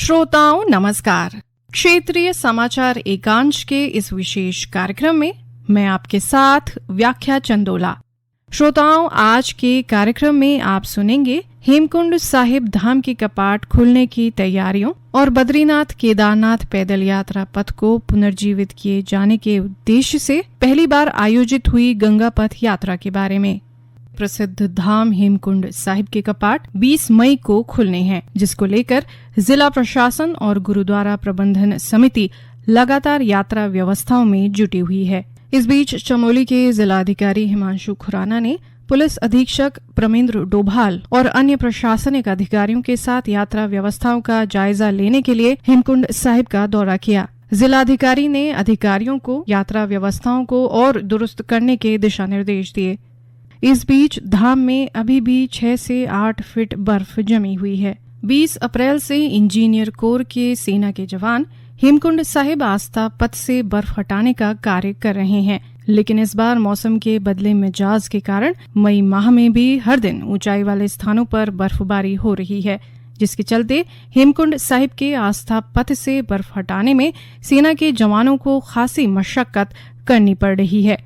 श्रोताओं नमस्कार। क्षेत्रीय समाचार एकांश के इस विशेष कार्यक्रम में मैं आपके साथ व्याख्या चंदोला। श्रोताओं, आज के कार्यक्रम में आप सुनेंगे हेमकुंड साहिब धाम के कपाट खुलने की तैयारियों और बद्रीनाथ केदारनाथ पैदल यात्रा पथ को पुनर्जीवित किए जाने के उद्देश्य से पहली बार आयोजित हुई गंगा पथ यात्रा के बारे में। प्रसिद्ध धाम हेमकुंड साहिब के कपाट 20 मई को खुलने हैं, जिसको लेकर जिला प्रशासन और गुरुद्वारा प्रबंधन समिति लगातार यात्रा व्यवस्थाओं में जुटी हुई है। इस बीच चमोली के जिलाधिकारी हिमांशु खुराना ने पुलिस अधीक्षक प्रमेंद्र डोभाल और अन्य प्रशासनिक अधिकारियों के साथ यात्रा व्यवस्थाओं का जायजा लेने के लिए हेमकुंड साहिब का दौरा किया। जिलाधिकारी ने अधिकारियों को यात्रा व्यवस्थाओं को और दुरुस्त करने के दिशा निर्देश दिए। इस बीच धाम में अभी भी 6 से 8 फीट बर्फ जमी हुई है। 20 अप्रैल से इंजीनियर कोर के सेना के जवान हेमकुंड साहिब आस्था पथ से बर्फ हटाने का कार्य कर रहे हैं, लेकिन इस बार मौसम के बदले मिजाज के कारण मई माह में भी हर दिन ऊंचाई वाले स्थानों पर बर्फबारी हो रही है, जिसके चलते हेमकुंड साहिब के आस्था पथ से बर्फ हटाने में सेना के जवानों को खासी मशक्कत करनी पड़ रही है।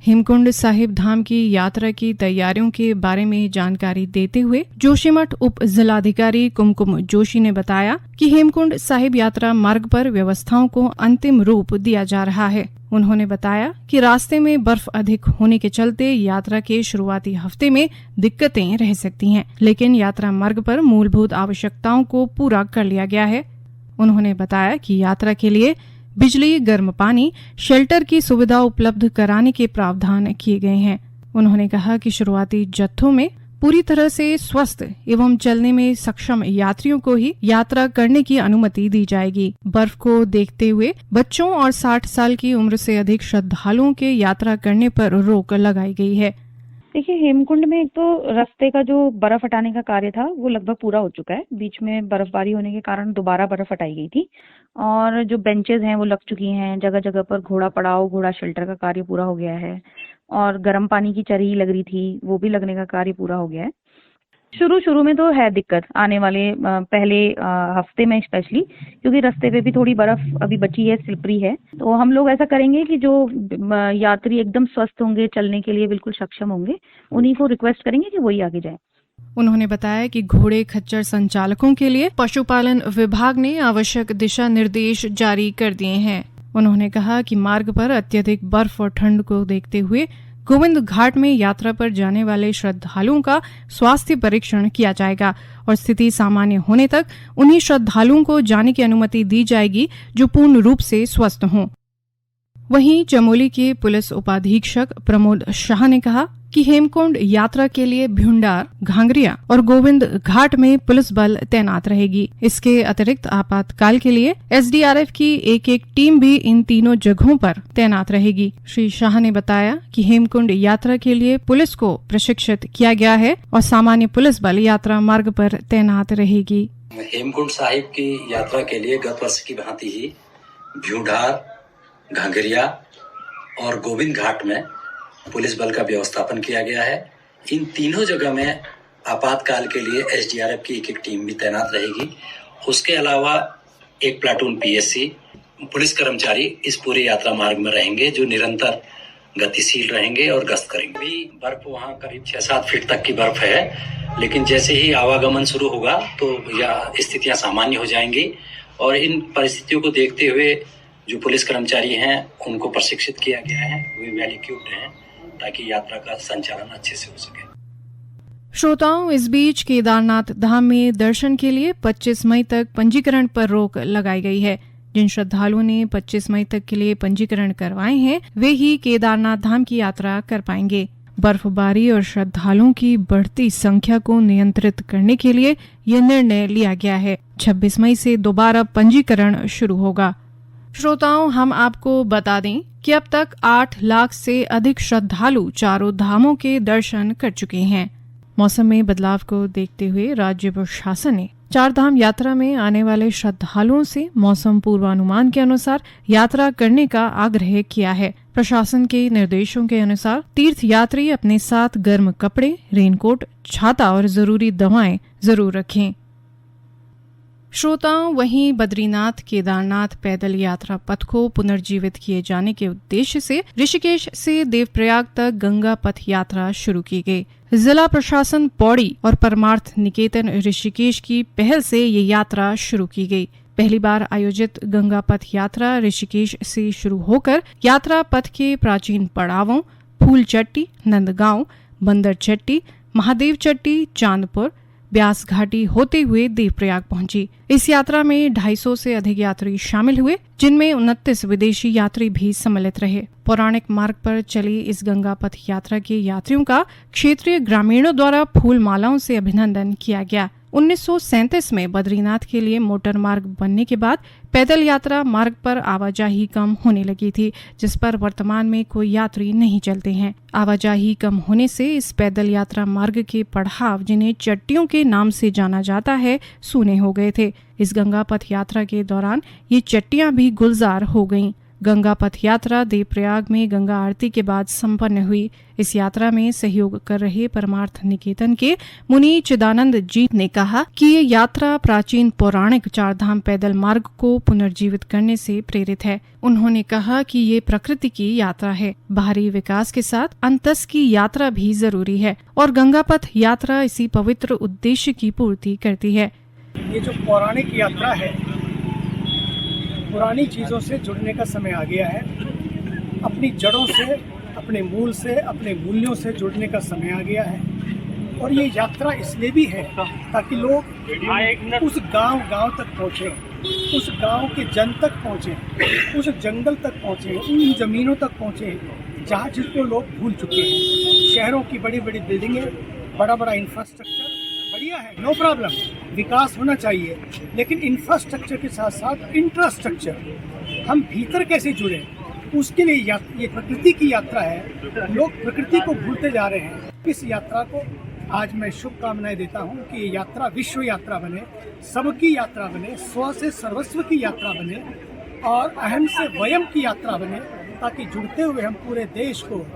हेमकुंड साहिब धाम की यात्रा की तैयारियों के बारे में जानकारी देते हुए जोशीमठ उप जिलाधिकारी कुमकुम जोशी ने बताया कि हेमकुंड साहिब यात्रा मार्ग पर व्यवस्थाओं को अंतिम रूप दिया जा रहा है। उन्होंने बताया कि रास्ते में बर्फ अधिक होने के चलते यात्रा के शुरुआती हफ्ते में दिक्कतें रह सकती हैं, लेकिन यात्रा मार्ग पर मूलभूत आवश्यकताओं को पूरा कर लिया गया है। उन्होंने बताया कि यात्रा के लिए बिजली, गर्म पानी, शेल्टर की सुविधा उपलब्ध कराने के प्रावधान किए गए हैं। उन्होंने कहा कि शुरुआती जत्थों में पूरी तरह से स्वस्थ एवं चलने में सक्षम यात्रियों को ही यात्रा करने की अनुमति दी जाएगी। बर्फ को देखते हुए बच्चों और 60 साल की उम्र से अधिक श्रद्धालुओं के यात्रा करने पर रोक लगाई गई है। देखिए, हेमकुंड में एक तो रास्ते का जो बर्फ हटाने का कार्य था वो लगभग पूरा हो चुका है। बीच में बर्फबारी होने के कारण दोबारा बर्फ हटाई गई थी और जो बेंचेस हैं वो लग चुकी हैं। जगह जगह पर घोड़ा पड़ाव, घोड़ा शेल्टर का कार्य पूरा हो गया है और गर्म पानी की चरही लग रही थी, वो भी लगने का कार्य पूरा हो गया है। शुरू में तो है दिक्कत आने वाले पहले हफ्ते में स्पेशली, क्योंकि रास्ते पे भी थोड़ी बर्फ अभी बची है, स्लिपरी है। तो हम लोग ऐसा करेंगे कि जो यात्री एकदम स्वस्थ होंगे, चलने के लिए बिल्कुल सक्षम होंगे, उन्हीं को रिक्वेस्ट करेंगे कि वही आगे जाए। उन्होंने बताया कि घोड़े खच्चर संचालकों के लिए पशुपालन विभाग ने आवश्यक दिशा निर्देश जारी कर दिए हैं। उन्होंने कहा कि मार्ग पर अत्यधिक बर्फ और ठंड को देखते हुए गोविंद घाट में यात्रा पर जाने वाले श्रद्धालुओं का स्वास्थ्य परीक्षण किया जाएगा और स्थिति सामान्य होने तक उन्हीं श्रद्धालुओं को जाने की अनुमति दी जाएगी जो पूर्ण रूप से स्वस्थ हों। वहीं चमोली के पुलिस उपाधीक्षक प्रमोद शाह ने कहा कि हेमकुंड यात्रा के लिए भ्यूंडार, घांगरिया और गोविंद घाट में पुलिस बल तैनात रहेगी। इसके अतिरिक्त आपातकाल के लिए एसडीआरएफ की एक टीम भी इन तीनों जगहों पर तैनात रहेगी। श्री शाह ने बताया कि हेमकुंड यात्रा के लिए पुलिस को प्रशिक्षित किया गया है और सामान्य पुलिस बल यात्रा मार्ग पर तैनात रहेगी। हेमकुंड साहिब की यात्रा के लिए गत वर्ष की भांति ही भ्यूंडार, घांगरिया और गोविंद घाट में पुलिस बल का व्यवस्थापन किया गया है। इन तीनों जगह में आपातकाल के लिए एसडीआरएफ की एक टीम भी तैनात रहेगी। उसके अलावा एक प्लाटून पीएससी पुलिस कर्मचारी इस पूरे यात्रा मार्ग में रहेंगे, जो निरंतर गतिशील रहेंगे और गश्त करेंगे। भी बर्फ वहाँ करीब 6-7 फीट तक की बर्फ है, लेकिन जैसे ही आवागमन शुरू होगा तो यह स्थितियां सामान्य हो जाएंगी और इन परिस्थितियों को देखते हुए जो पुलिस कर्मचारी हैं उनको प्रशिक्षित किया गया है, वे वेल इक्विप्ड हैं ताकि यात्रा का संचालन अच्छे से हो सके। श्रोताओं, इस बीच केदारनाथ धाम में दर्शन के लिए 25 मई तक पंजीकरण पर रोक लगाई गई है। जिन श्रद्धालुओं ने 25 मई तक के लिए पंजीकरण करवाए हैं, वे ही केदारनाथ धाम की यात्रा कर पाएंगे। बर्फबारी और श्रद्धालुओं की बढ़ती संख्या को नियंत्रित करने के लिए यह निर्णय लिया गया है। 26 मई से दोबारा पंजीकरण शुरू होगा। श्रोताओं, हम आपको बता दें कि अब तक 8 लाख से अधिक श्रद्धालु चारों धामों के दर्शन कर चुके हैं। मौसम में बदलाव को देखते हुए राज्य प्रशासन ने 4 धाम यात्रा में आने वाले श्रद्धालुओं से मौसम पूर्वानुमान के अनुसार यात्रा करने का आग्रह किया है। प्रशासन के निर्देशों के अनुसार तीर्थ यात्री अपने साथ गर्म कपड़े, रेनकोट, छाता और जरूरी दवाएं जरूर रखें। श्रोताओं, वहीं बद्रीनाथ केदारनाथ पैदल यात्रा पथ को पुनर्जीवित किए जाने के उद्देश्य से ऋषिकेश से देवप्रयाग तक गंगा पथ यात्रा शुरू की गई। जिला प्रशासन पौड़ी और परमार्थ निकेतन ऋषिकेश की पहल से ये यात्रा शुरू की गई। पहली बार आयोजित गंगा पथ यात्रा ऋषिकेश से शुरू होकर यात्रा पथ के प्राचीन पड़ावों फूल चट्टी, नंदगांव, बंदर चट्टी, महादेव चट्टी, चांदपुर, ब्यास घाटी होते हुए देवप्रयाग पहुंची। इस यात्रा में 250 से अधिक यात्री शामिल हुए, जिनमें 29 विदेशी यात्री भी सम्मिलित रहे। पौराणिक मार्ग पर चली इस गंगा पथ यात्रा के यात्रियों का क्षेत्रीय ग्रामीणों द्वारा फूल मालाओं से अभिनंदन किया गया। 1937 में बद्रीनाथ के लिए मोटर मार्ग बनने के बाद पैदल यात्रा मार्ग पर आवाजाही कम होने लगी थी, जिस पर वर्तमान में कोई यात्री नहीं चलते हैं। आवाजाही कम होने से इस पैदल यात्रा मार्ग के पड़ाव, जिन्हें चट्टियों के नाम से जाना जाता है, सूने हो गए थे। इस गंगा पथ यात्रा के दौरान ये चट्टियां भी गुलजार हो गईं। गंगा पथ यात्रा देवप्रयाग में गंगा आरती के बाद संपन्न हुई। इस यात्रा में सहयोग कर रहे परमार्थ निकेतन के मुनि चिदानंद जी ने कहा कि ये यात्रा प्राचीन पौराणिक चारधाम पैदल मार्ग को पुनर्जीवित करने से प्रेरित है। उन्होंने कहा कि ये प्रकृति की यात्रा है, बाहरी विकास के साथ अंतस की यात्रा भी जरूरी है और गंगा पथ यात्रा इसी पवित्र उद्देश्य की पूर्ति करती है। ये जो पौराणिक यात्रा है, पुरानी चीज़ों से जुड़ने का समय आ गया है। अपनी जड़ों से, अपने मूल से, अपने मूल्यों से जुड़ने का समय आ गया है। और ये यात्रा इसलिए भी है ताकि लोग उस गांव तक पहुँचे, उस गांव के जन तक पहुँचे, उस जंगल तक पहुँचे, उन जमीनों तक पहुँचे जहाँ जिसको लोग भूल चुके हैं। शहरों की बड़ी बड़ी बिल्डिंगें, बड़ा बड़ा इंफ्रास्ट्रक्चर बढ़िया है, नो प्रॉब्लम, विकास होना चाहिए, लेकिन इंफ्रास्ट्रक्चर के साथ साथ इंफ्रास्ट्रक्चर हम भीतर कैसे जुड़े, उसके लिए ये प्रकृति की यात्रा है। लोग प्रकृति को भूलते जा रहे हैं। इस यात्रा को आज मैं शुभकामनाएं देता हूं कि ये यात्रा विश्व यात्रा बने, सबकी यात्रा बने, स्व से सर्वस्व की यात्रा बने और अहम से वयम की यात्रा बने, ताकि जुड़ते हुए हम पूरे देश को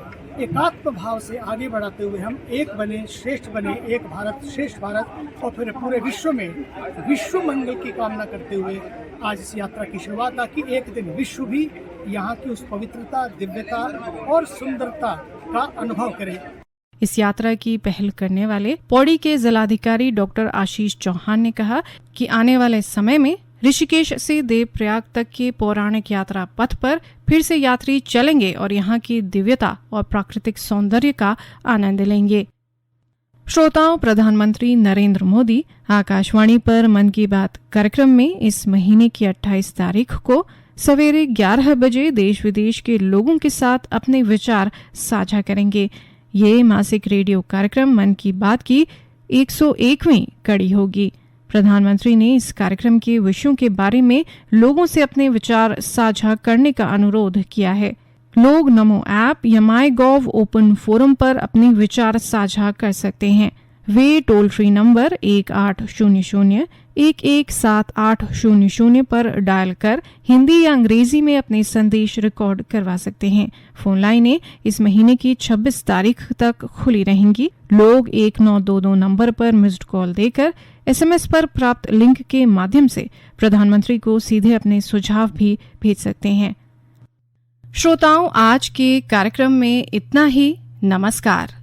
एकात्म भाव से आगे बढ़ाते हुए हम एक बने, श्रेष्ठ बने, एक भारत श्रेष्ठ भारत, और फिर पूरे विश्व में विश्व मंगल की कामना करते हुए आज इस यात्रा की शुरुआत, ताकि एक दिन विश्व भी यहाँ की उस पवित्रता, दिव्यता और सुंदरता का अनुभव करे। इस यात्रा की पहल करने वाले पौड़ी के जिलाधिकारी डॉक्टर आशीष चौहान ने कहा कि आने वाले समय में ऋषिकेश से देवप्रयाग तक के पौराणिक यात्रा पथ पर फिर से यात्री चलेंगे और यहाँ की दिव्यता और प्राकृतिक सौंदर्य का आनंद लेंगे। श्रोताओं, प्रधानमंत्री नरेंद्र मोदी आकाशवाणी पर मन की बात कार्यक्रम में इस महीने की 28 तारीख को सवेरे 11 बजे देश विदेश के लोगों के साथ अपने विचार साझा करेंगे। ये मासिक रेडियो कार्यक्रम मन की बात की 101वीं कड़ी होगी। प्रधानमंत्री ने इस कार्यक्रम के विषयों के बारे में लोगों से अपने विचार साझा करने का अनुरोध किया है। लोग नमो ऐप या माईगॉव ओपन फोरम पर अपने विचार साझा कर सकते हैं। वे टोल फ्री नंबर 1800-117800 पर डायल कर हिंदी या अंग्रेजी में अपने संदेश रिकॉर्ड करवा सकते हैं। फोन लाइनें इस महीने की 26 तारीख तक खुली रहेंगी। लोग 1922 नंबर पर मिस्ड कॉल देकर SMS पर प्राप्त लिंक के माध्यम से प्रधानमंत्री को सीधे अपने सुझाव भी भेज सकते हैं। श्रोताओं, आज के कार्यक्रम में इतना ही। नमस्कार।